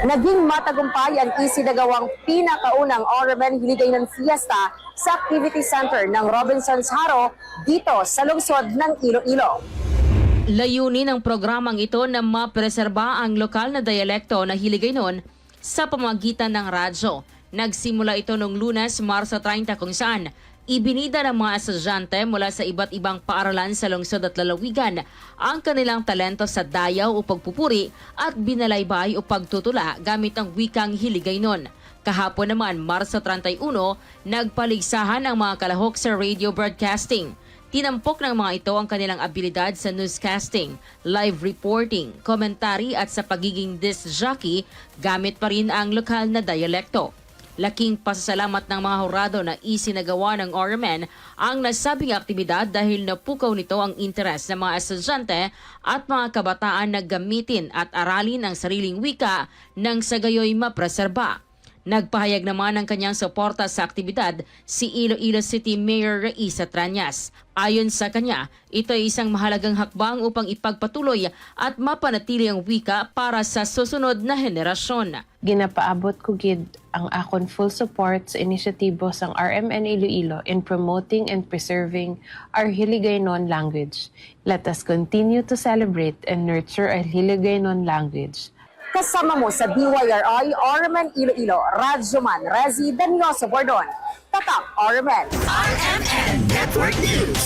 Naging matagumpay ang isinagawang pinakaunang Ormen Hiligaynon Fiesta sa Activity Center ng Robinsons Haro dito sa lungsod ng Iloilo. Layunin ng programang ito na mapreserba ang lokal na dialekto na Hiligaynon sa pamamagitan ng radyo. Nagsimula ito noong Lunes, Marso 30 kung saan ibinida ng mga estudyante mula sa iba't ibang paaralan sa lungsod at lalawigan ang kanilang talento sa dayaw o pagpupuri at binalaybay o pagtutula gamit ang wikang Hiligaynon. Kahapon naman, Marso 31, nagpaligsahan ang mga kalahok sa radio broadcasting. Tinampok ng mga ito ang kanilang abilidad sa newscasting, live reporting, commentary at sa pagiging disc jockey gamit pa rin ang lokal na dialekto. Laking pasasalamat ng mga hurado na isinagawa ng Ormen ang nasabing aktibidad dahil napukaw nito ang interes ng mga estudyante at mga kabataan na gamitin at aralin ang sariling wika nang sa gayoy mapreserba. Nagpahayag naman ng kanyang suporta sa aktibidad si Iloilo City Mayor Raisa Trañas. Ayon sa kanya, ito ay isang mahalagang hakbang upang ipagpatuloy at mapanatili ang wika para sa susunod na henerasyon. Ginapaabot ko gid ang akon full support sa inisyatibo sang RMN Iloilo in promoting and preserving our Hiligaynon language. Let us continue to celebrate and nurture our Hiligaynon language. Kasama mo sa DYRI Ormen Iloilo, Radyoman Rezi Danyoso Bordon. Tatak Ormen. RMN Network News.